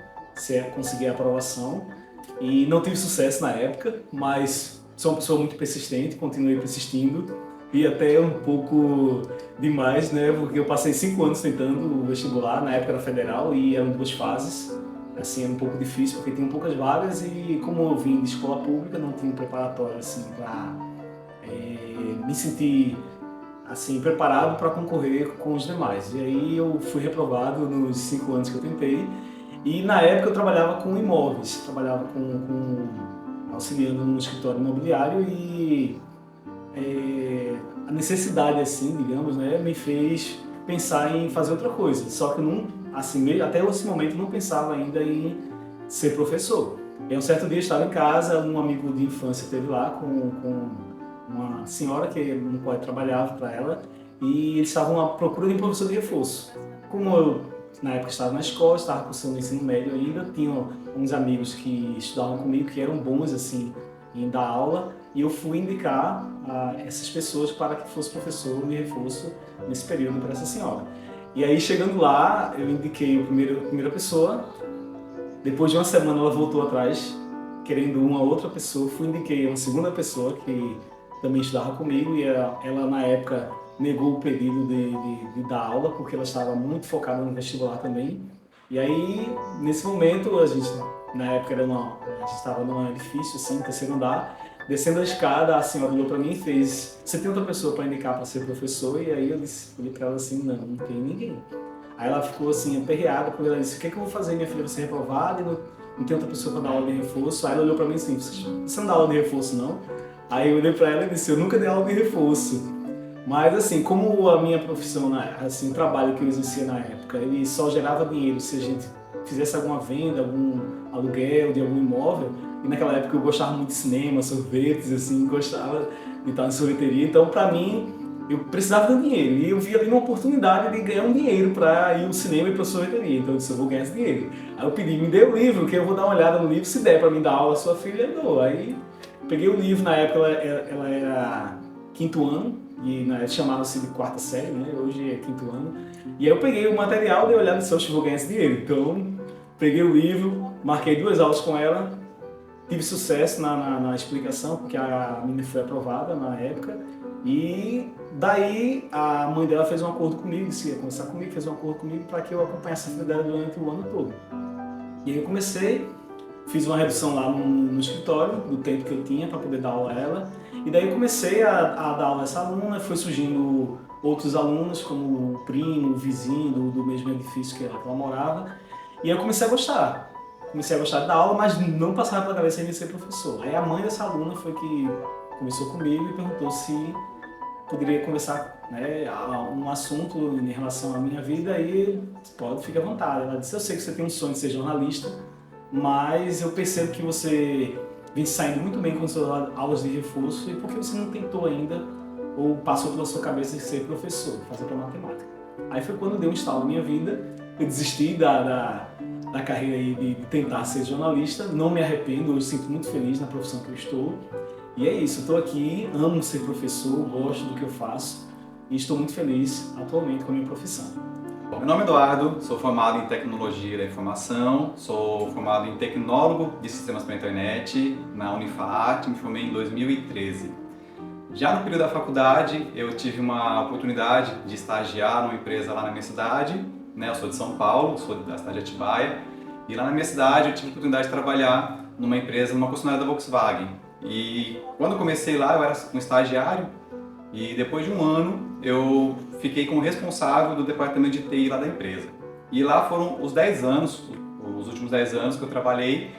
conseguir a aprovação, e não tive sucesso na época, mas sou uma pessoa muito persistente, continuei persistindo e até um pouco demais, né? Porque eu passei 5 anos tentando o vestibular, na época era federal, e eram 2 fases. Assim, era um pouco difícil porque tinham poucas vagas e como eu vim de escola pública, não tinha um preparatório assim para me sentir assim preparado para concorrer com os demais. E aí eu fui reprovado nos 5 anos que eu tentei. E na época eu trabalhava com imóveis, trabalhava auxiliando num escritório imobiliário e a necessidade, assim, digamos, né, me fez pensar em fazer outra coisa. Só que não, assim, até esse momento não pensava ainda em ser professor. E um certo dia eu estava em casa, um amigo de infância esteve lá com uma senhora no qual eu trabalhava para ela e eles estavam à procura de um professor de reforço. Como eu na época estava na escola, estava cursando o ensino médio ainda, tinha uns amigos que estudavam comigo que eram bons assim em dar aula e eu fui indicar essas pessoas para que fosse professor de reforço nesse período para essa senhora. E aí chegando lá, eu indiquei a primeira pessoa, depois de uma semana ela voltou atrás querendo uma outra pessoa, indiquei uma segunda pessoa que também estudava comigo e ela na época negou o pedido de dar aula porque ela estava muito focada no vestibular também. E aí, nesse momento, na época a gente estava num edifício, assim, terceiro andar, descendo a escada, a senhora olhou para mim e fez: "Você tem outra pessoa para indicar para ser professor?" E aí eu falei para ela assim: não tem ninguém. Aí ela ficou assim, aperreada, porque ela disse: "O que é que eu vou fazer, minha filha, você é reprovada e não tem outra pessoa para dar aula de reforço?" Aí ela olhou para mim assim: "Você não dá aula de reforço, não?" Aí eu olhei para ela e disse: "Eu nunca dei aula de reforço." Mas assim, como a minha profissão, assim, o trabalho que eu exercia na época, ele só gerava dinheiro se a gente fizesse alguma venda, algum aluguel de algum imóvel, e naquela época eu gostava muito de cinema, sorvetes, assim, gostava de estar em sorveteria, então para mim eu precisava de dinheiro e eu vi ali uma oportunidade de ganhar um dinheiro para ir ao cinema e para a sorveteria, então eu disse: "Eu vou ganhar esse dinheiro." Aí eu pedi: "Me dê o livro, que eu vou dar uma olhada no livro, se der para me dar aula a sua filha, eu dou." Aí peguei o livro, na época ela era 5º ano, e na época chamava-se de 4ª série, né? Hoje é 5º ano. E aí eu peguei o material, dei uma olhada e disse: "Eu vou ganhar esse dinheiro." Então, peguei o livro, marquei 2 aulas com ela, tive sucesso na explicação, porque a menina foi aprovada na época. E daí a mãe dela fez um acordo comigo, disse que ia conversar comigo, fez um acordo comigo para que eu acompanhasse a filha dela durante o ano todo. E aí eu comecei, fiz uma redução lá no escritório, do tempo que eu tinha para poder dar aula a ela. E daí eu comecei a dar aula a essa aluna, foi surgindo outros alunos, como o primo, o vizinho do mesmo edifício que ela morava. E eu comecei a gostar. Comecei a gostar da aula, mas não passava pela cabeça de ser professor. Aí a mãe dessa aluna foi que conversou comigo e perguntou se poderia conversar, né, um assunto em relação à minha vida, e pode, fique à vontade. Ela disse: "Eu sei que você tem um sonho de ser jornalista, mas eu percebo que você vem saindo muito bem com suas aulas de reforço, e por que você não tentou ainda, ou passou pela sua cabeça de ser professor, fazer para matemática?" Aí foi quando deu um estalo na minha vida, eu desisti da carreira aí de tentar ser jornalista, não me arrependo, hoje sinto muito feliz na profissão que eu estou, e é isso, eu estou aqui, amo ser professor, gosto do que eu faço, e estou muito feliz atualmente com a minha profissão. Bom, meu nome é Eduardo, sou formado em Tecnologia da Informação, sou formado em Tecnólogo de Sistemas para a Internet na Unifaart, me formei em 2013. Já no período da faculdade, eu tive uma oportunidade de estagiar numa empresa lá na minha cidade, né? Eu sou de São Paulo, sou da cidade de Atibaia, e lá na minha cidade eu tive a oportunidade de trabalhar numa empresa, numa concessionária da Volkswagen. E quando eu comecei lá, eu era um estagiário, e depois de um ano eu fiquei como responsável do departamento de TI lá da empresa. E lá foram os 10 anos, os últimos 10 anos que eu trabalhei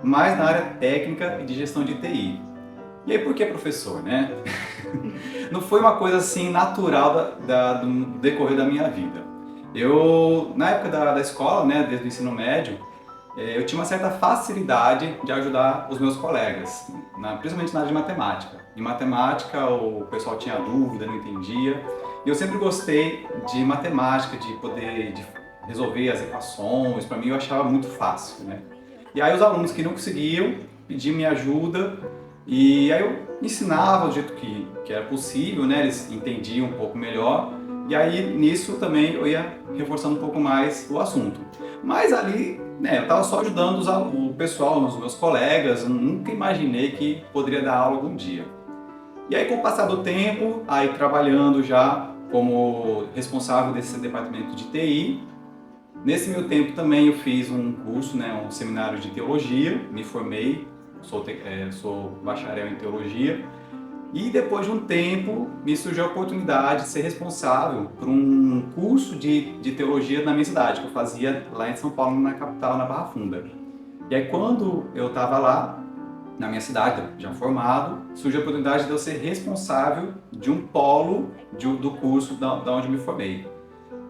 mais na área técnica e de gestão de TI. E aí, por que professor, né? Não foi uma coisa assim natural do decorrer da minha vida. Eu, na época da escola, né, desde o ensino médio, eu tinha uma certa facilidade de ajudar os meus colegas, principalmente na área de matemática. Em matemática, o pessoal tinha dúvida, não entendia. E eu sempre gostei de matemática, de poder resolver as equações. Para mim, eu achava muito fácil, né? E aí os alunos que não conseguiam pediam minha ajuda, e aí eu ensinava do jeito que era possível, né? Eles entendiam um pouco melhor. E aí nisso também eu ia reforçando um pouco mais o assunto. Mas ali, né, eu estava só ajudando o pessoal, os meus colegas, eu nunca imaginei que poderia dar aula algum dia. E aí, com o passar do tempo, aí trabalhando já como responsável desse departamento de TI, nesse meu tempo também eu fiz um curso, um seminário de teologia, me formei, sou bacharel em teologia, e depois de um tempo me surgiu a oportunidade de ser responsável por um curso de teologia na minha cidade, que eu fazia lá em São Paulo, na capital, na Barra Funda. E aí quando eu estava lá, na minha cidade, já formado, surgiu a oportunidade de eu ser responsável de um polo do curso da onde eu me formei.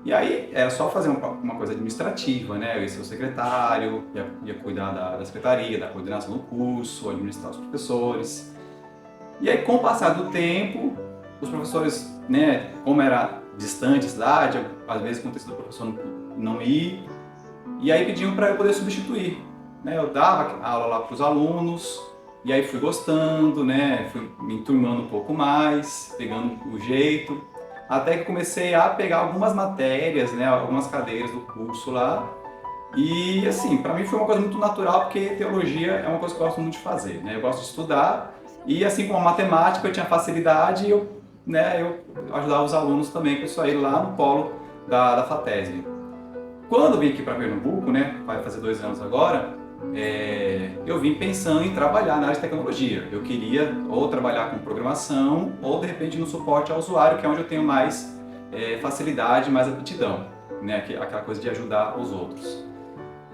E aí era só fazer uma coisa administrativa, Eu ia ser o secretário, ia cuidar da secretaria, da coordenação do curso, administrar os professores. E aí, com o passar do tempo, os professores, como era distante a cidade, às vezes acontecia do professor não ir, e aí pediam para eu poder substituir. Eu dava aula lá para os alunos, e aí fui gostando, fui me enturmando um pouco mais, pegando o jeito, até que comecei a pegar algumas matérias, algumas cadeiras do curso lá. E assim, para mim foi uma coisa muito natural, porque teologia é uma coisa que eu gosto muito de fazer, Eu gosto de estudar, e assim como a matemática eu tinha facilidade, eu ajudava os alunos também com isso aí lá no polo da FATESB. Quando eu vim aqui para Pernambuco, vai fazer 2 anos agora, eu vim pensando em trabalhar na área de tecnologia. Eu queria ou trabalhar com programação ou de repente no suporte ao usuário, que é onde eu tenho mais facilidade, mais aptidão, aquela coisa de ajudar os outros.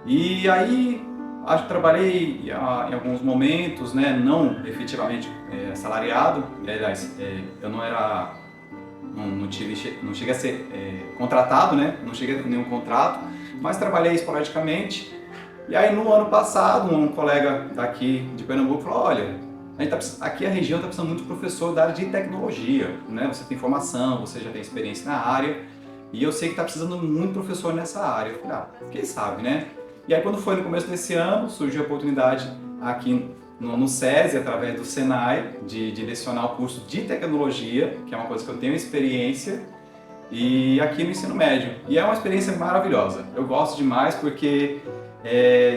E aí acho que trabalhei em alguns momentos, não efetivamente salariado. Aliás, eu não cheguei a ser contratado, não cheguei a ter nenhum contrato, mas trabalhei esporadicamente. E aí no ano passado, um colega daqui de Pernambuco falou: olha, aqui a região está precisando muito de professor da área de tecnologia, Você tem formação, você já tem experiência na área, e eu sei que está precisando muito de professor nessa área. Eu falei: quem sabe, E aí quando foi no começo desse ano, surgiu a oportunidade aqui no SESI, através do Senai, de lecionar o curso de tecnologia, que é uma coisa que eu tenho experiência, e aqui no ensino médio. E é uma experiência maravilhosa. Eu gosto demais porque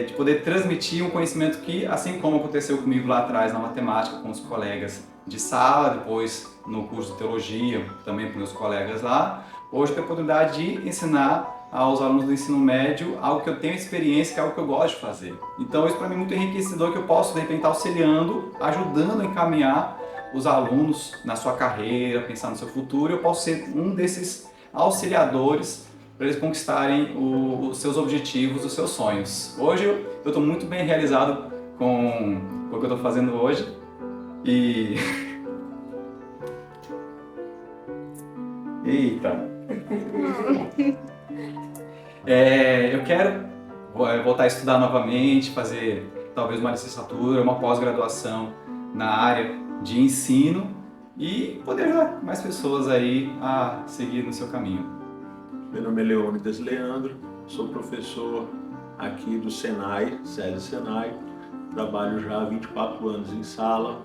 de poder transmitir um conhecimento que, assim como aconteceu comigo lá atrás na matemática com os colegas de sala, depois no curso de teologia, também com meus colegas lá, hoje eu tenho a oportunidade de ensinar aos alunos do ensino médio algo que eu tenho experiência, que é algo que eu gosto de fazer. Então isso para mim é muito enriquecedor, que eu posso de repente estar auxiliando, ajudando a encaminhar os alunos na sua carreira, pensar no seu futuro. Eu posso ser um desses auxiliadores para eles conquistarem os seus objetivos, os seus sonhos. Hoje eu estou muito bem realizado com o que eu estou fazendo hoje. E... Eita! Eu quero voltar a estudar novamente, fazer talvez uma licenciatura, uma pós-graduação na área de ensino e poder ajudar mais pessoas aí a seguir no seu caminho. Meu nome é Leônidas Leandro, sou professor aqui do Senai, SESI Senai, trabalho já há 24 anos em sala,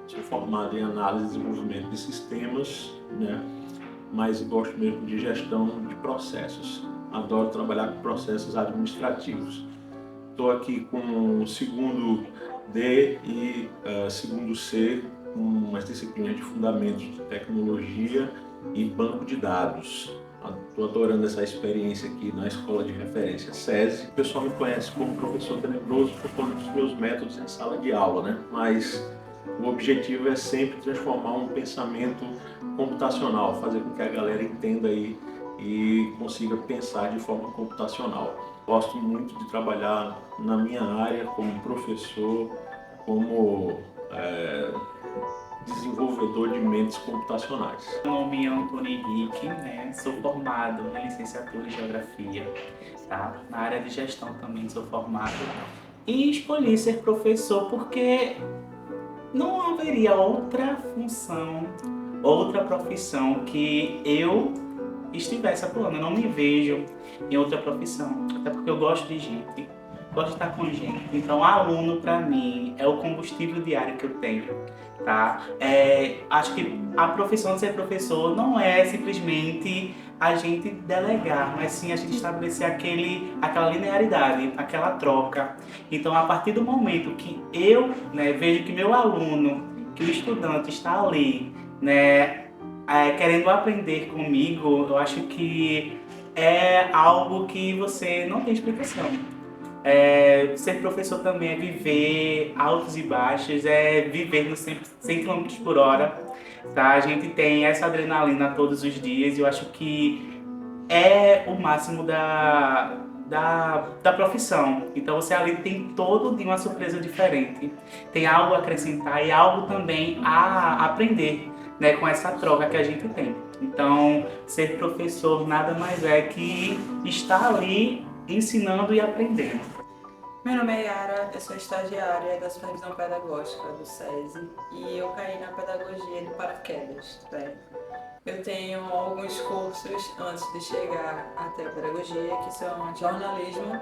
sou formado em análise e desenvolvimento de sistemas, mas gosto mesmo de gestão de processos, adoro trabalhar com processos administrativos. Estou aqui com o segundo D e segundo C, com umas disciplinas de fundamentos de tecnologia e banco de dados. Estou adorando essa experiência aqui na Escola de Referência SESI. O pessoal me conhece como professor tenebroso por conta dos meus métodos em sala de aula, Mas o objetivo é sempre transformar um pensamento computacional, fazer com que a galera entenda aí e consiga pensar de forma computacional. Gosto muito de trabalhar na minha área como professor, como desenvolvedor de mentes computacionais. Meu nome é Antônio Henrique, sou formado em licenciatura em Geografia, na área de gestão também sou formado. E escolhi ser professor porque não haveria outra função, outra profissão que eu estivesse atuando. Eu não me vejo em outra profissão, até porque eu gosto de gente, gosto de estar com gente. Então, aluno para mim é o combustível diário que eu tenho, acho que a profissão de ser professor não é simplesmente a gente delegar, mas sim a gente estabelecer aquela linearidade, aquela troca. Então, a partir do momento que eu vejo que meu aluno que o estudante está ali, né, querendo aprender comigo, eu acho que é algo que você não tem explicação. Ser professor também é viver altos e baixos, é viver nos 100 km por hora, tá? A gente tem essa adrenalina todos os dias e eu acho que é o máximo da profissão. Então você ali tem todo dia uma surpresa diferente, tem algo a acrescentar e algo também a aprender, né, com essa troca que a gente tem. Então ser professor nada mais é que estar ali ensinando e aprendendo. Meu nome é Yara, eu sou estagiária da supervisão pedagógica do SESI e eu caí na pedagogia de paraquedas, né? Eu tenho alguns cursos antes de chegar até a pedagogia, que são jornalismo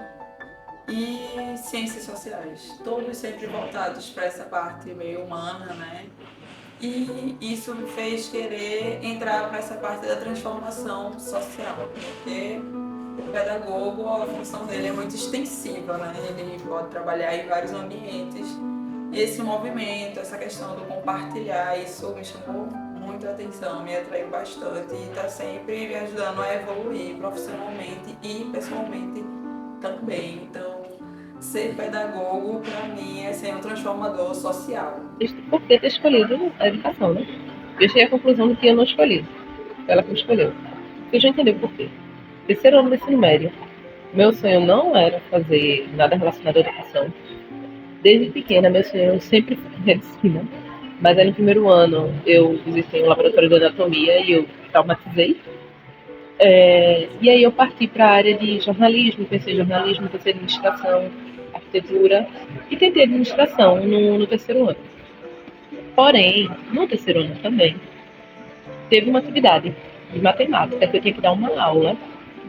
e ciências sociais, todos sempre voltados para essa parte meio humana, né? E isso me fez querer entrar para essa parte da transformação social, porque o pedagogo, a função dele é muito extensiva, né? Ele pode trabalhar em vários ambientes. E esse movimento, essa questão do compartilhar, isso me chamou muito a atenção, me atraiu bastante e está sempre me ajudando a evoluir profissionalmente e pessoalmente também. Então, ser pedagogo, para mim, é ser um transformador social. Por que ter escolhido a educação, né? Eu cheguei à conclusão de que eu não escolhi. Ela que me escolheu. Você já entendeu por quê? Terceiro ano do ensino médio, meu sonho não era fazer nada relacionado à educação. Desde pequena, meu sonho sempre foi medicina. Mas aí no primeiro ano, eu visitei um laboratório de anatomia e eu traumatizei. E aí eu parti para a área de jornalismo, pensei administração, arquitetura e tentei administração no terceiro ano. Porém, no terceiro ano também, teve uma atividade de matemática que eu tinha que dar uma aula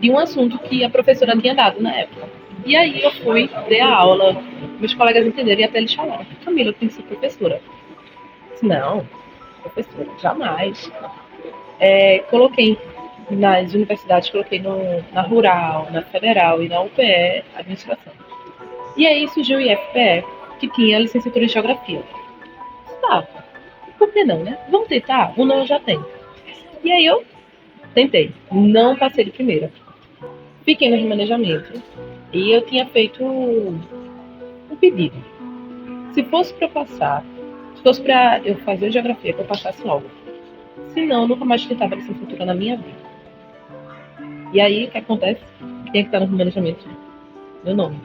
de um assunto que a professora tinha dado na época. E aí eu fui, dei a aula, meus colegas entenderam e até eles falaram: Camila, eu tenho que ser professora. Eu disse: não, professora, jamais. Coloquei nas universidades, coloquei na Rural, na Federal e na UPE, administração. E aí surgiu o IFPE, que tinha licenciatura em Geografia. Tá, por que não, né? Vamos tentar? O não eu já tenho. E aí eu tentei, não passei de primeira. Fiquei no remanejamento e eu tinha feito um pedido. Se fosse para eu passar, se fosse para eu fazer geografia, que eu passasse logo. Senão, eu nunca mais tentava licenciatura na minha vida. E aí, o que acontece? Tem que estar no remanejamento, meu nome.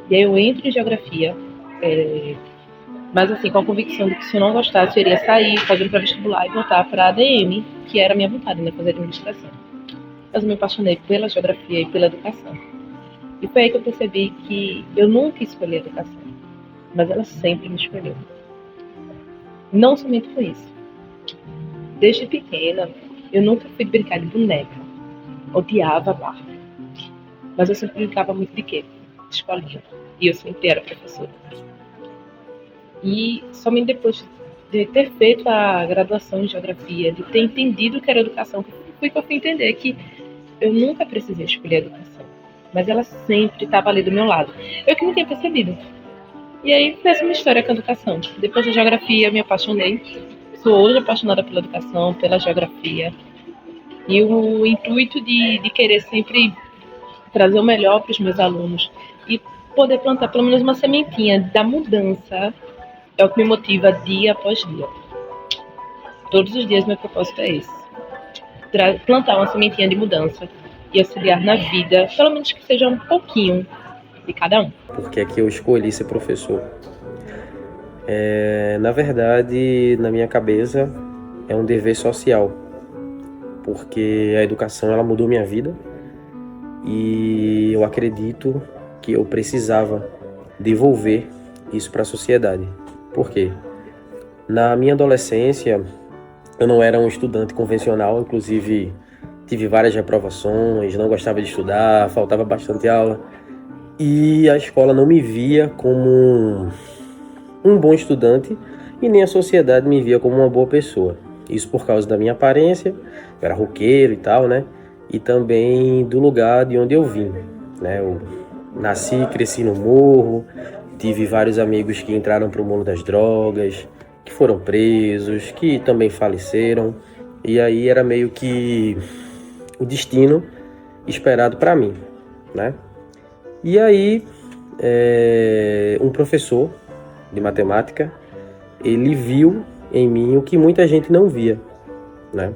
E aí eu entro em geografia, mas assim, com a convicção de que se eu não gostasse, eu iria sair, fazer um pré-vestibular e voltar para a ADM, que era a minha vontade, né, fazer administração. Mas eu me apaixonei pela geografia e pela educação. E foi aí que eu percebi que eu nunca escolhi a educação, mas ela sempre me escolheu. Não somente por isso. Desde pequena, eu nunca fui brincar de boneca. Odiava Barbie. Mas eu sempre brincava muito de quê? De escolinha. E eu sempre era professora. E somente depois de ter feito a graduação em geografia, de ter entendido o que era educação, foi que eu fui entender que eu nunca precisei escolher a educação, mas ela sempre estava ali do meu lado. Eu que não tinha percebido. E aí foi essa minha história com a educação. Depois da geografia eu me apaixonei. Sou hoje apaixonada pela educação, pela geografia. E o intuito de querer sempre trazer o melhor para os meus alunos e poder plantar pelo menos uma sementinha da mudança é o que me motiva dia após dia. Todos os dias meu propósito é esse. Plantar uma sementinha de mudança e auxiliar na vida, pelo menos que seja um pouquinho de cada um. Porque é que eu escolhi ser professor? Na verdade, na minha cabeça, é um dever social. Porque a educação ela mudou minha vida e eu acredito que eu precisava devolver isso para a sociedade. Por quê? Na minha adolescência, eu não era um estudante convencional, inclusive tive várias reprovações, não gostava de estudar, faltava bastante aula. E a escola não me via como um bom estudante e nem a sociedade me via como uma boa pessoa. Isso por causa da minha aparência, eu era roqueiro e tal, né? E também do lugar de onde eu vim, né? Eu nasci, cresci no morro, tive vários amigos que entraram para o mundo das drogas, que que foram presos, que também faleceram. E aí era meio que o destino esperado para mim, né? E aí um professor de matemática, ele viu em mim o que muita gente não via, né?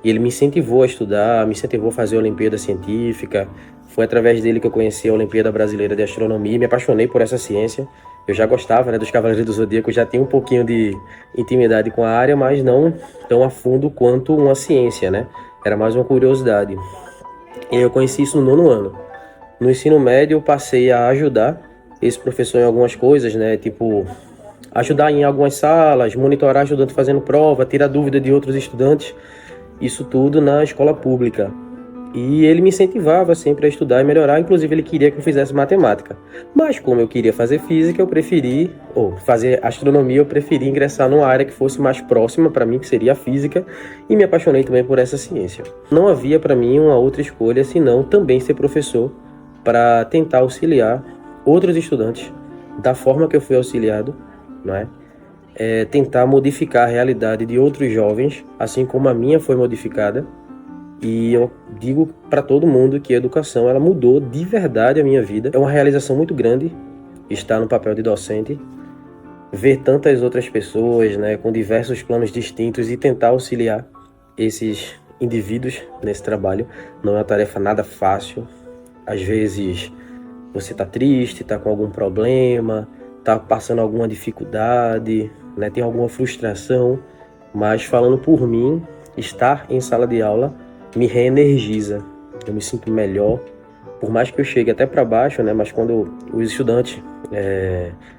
E ele me incentivou a estudar, me incentivou a fazer a Olimpíada Científica. Foi através dele que eu conheci a Olimpíada Brasileira de Astronomia e me apaixonei por essa ciência. Eu já gostava, né, dos Cavaleiros do Zodíaco, já tinha um pouquinho de intimidade com a área, mas não tão a fundo quanto uma ciência, né? Era mais uma curiosidade. E eu conheci isso no 9º ano. No ensino médio eu passei a ajudar esse professor em algumas coisas, né? Tipo, ajudar em algumas salas, monitorar estudante fazendo prova, tirar dúvida de outros estudantes. Isso tudo na escola pública. E ele me incentivava sempre a estudar e melhorar, inclusive ele queria que eu fizesse matemática. Mas como eu queria fazer física, eu preferi, fazer astronomia, eu preferi ingressar numa área que fosse mais próxima para mim, que seria a física, e me apaixonei também por essa ciência. Não havia para mim uma outra escolha senão também ser professor, para tentar auxiliar outros estudantes da forma que eu fui auxiliado, não é? Tentar modificar a realidade de outros jovens, assim como a minha foi modificada. E eu digo para todo mundo que a educação ela mudou de verdade a minha vida. É uma realização muito grande estar no papel de docente, ver tantas outras pessoas, né, com diversos planos distintos e tentar auxiliar esses indivíduos nesse trabalho. Não é uma tarefa nada fácil. Às vezes você está triste, está com algum problema, está passando alguma dificuldade, né, tem alguma frustração, mas falando por mim, estar em sala de aula me reenergiza, eu me sinto melhor, por mais que eu chegue até para baixo, né? Mas quando os estudantes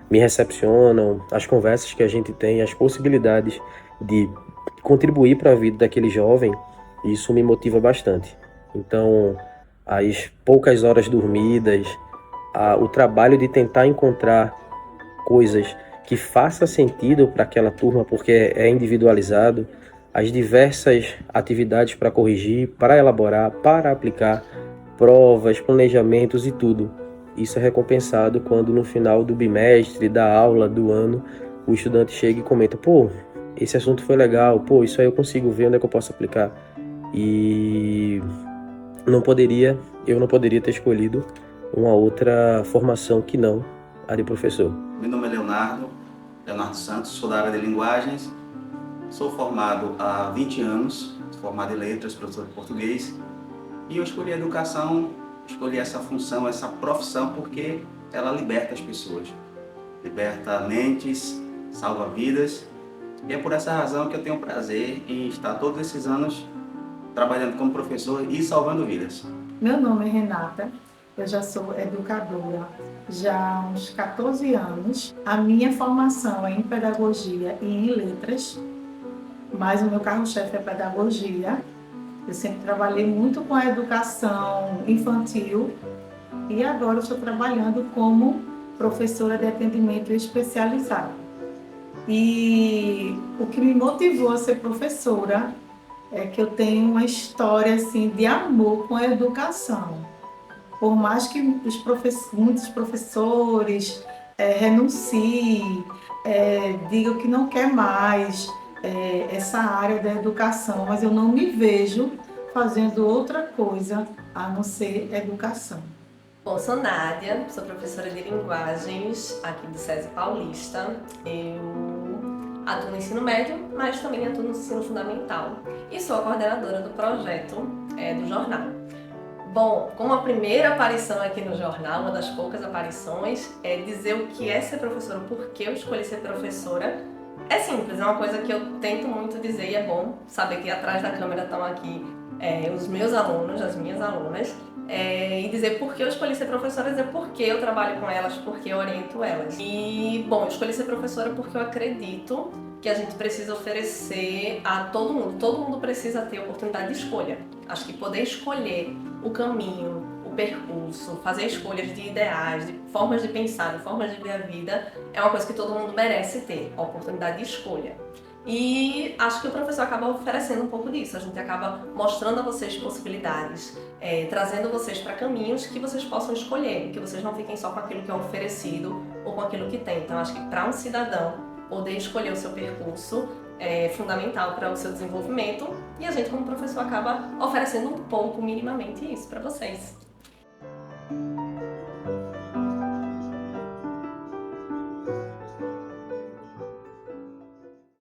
me recepcionam, as conversas que a gente tem, as possibilidades de contribuir para a vida daquele jovem, isso me motiva bastante. Então, as poucas horas dormidas, o trabalho de tentar encontrar coisas que façam sentido para aquela turma, porque é individualizado, as diversas atividades para corrigir, para elaborar, para aplicar, provas, planejamentos e tudo. Isso é recompensado quando no final do bimestre, da aula, do ano, o estudante chega e comenta: pô, esse assunto foi legal, pô, isso aí eu consigo ver onde é que eu posso aplicar. E eu não poderia ter escolhido uma outra formação que não a de professor. Meu nome é Leonardo Santos, sou da área de linguagens. Sou formado há 20 anos, formado em letras, professor de português, e eu escolhi a educação, escolhi essa função, essa profissão, porque ela liberta as pessoas, liberta mentes, salva vidas, e é por essa razão que eu tenho o prazer em estar todos esses anos trabalhando como professor e salvando vidas. Meu nome é Renata, eu já sou educadora já há uns 14 anos. A minha formação é em pedagogia e em letras, mas o meu carro-chefe é pedagogia. Eu sempre trabalhei muito com a educação infantil e agora estou trabalhando como professora de atendimento especializado. E o que me motivou a ser professora é que eu tenho uma história assim, de amor com a educação. Por mais que muitos professores renunciem, digam que não quer mais essa área da educação, mas eu não me vejo fazendo outra coisa a não ser educação. Bom, sou Nádia, sou professora de linguagens aqui do SESI Paulista. Eu atuo no ensino médio, mas também atuo no ensino fundamental e sou a coordenadora do projeto do jornal. Bom, como a primeira aparição aqui no jornal, uma das poucas aparições, é dizer o que é ser professora, por que eu escolhi ser professora. É simples, é uma coisa que eu tento muito dizer e é bom saber que atrás da câmera estão aqui os meus alunos, as minhas alunas, e dizer por que eu escolhi ser professora, dizer por que eu trabalho com elas, por que eu oriento elas. E, bom, eu escolhi ser professora porque eu acredito que a gente precisa oferecer a todo mundo precisa ter a oportunidade de escolha. Acho que poder escolher o caminho, o percurso, fazer escolhas de ideais, de formas de pensar, de formas de ver a vida, é uma coisa que todo mundo merece ter, a oportunidade de escolha. E acho que o professor acaba oferecendo um pouco disso, a gente acaba mostrando a vocês possibilidades, trazendo vocês para caminhos que vocês possam escolher, que vocês não fiquem só com aquilo que é oferecido ou com aquilo que tem. Então acho que para um cidadão poder escolher o seu percurso é fundamental para o seu desenvolvimento e a gente, como professor, acaba oferecendo um pouco, minimamente, isso para vocês.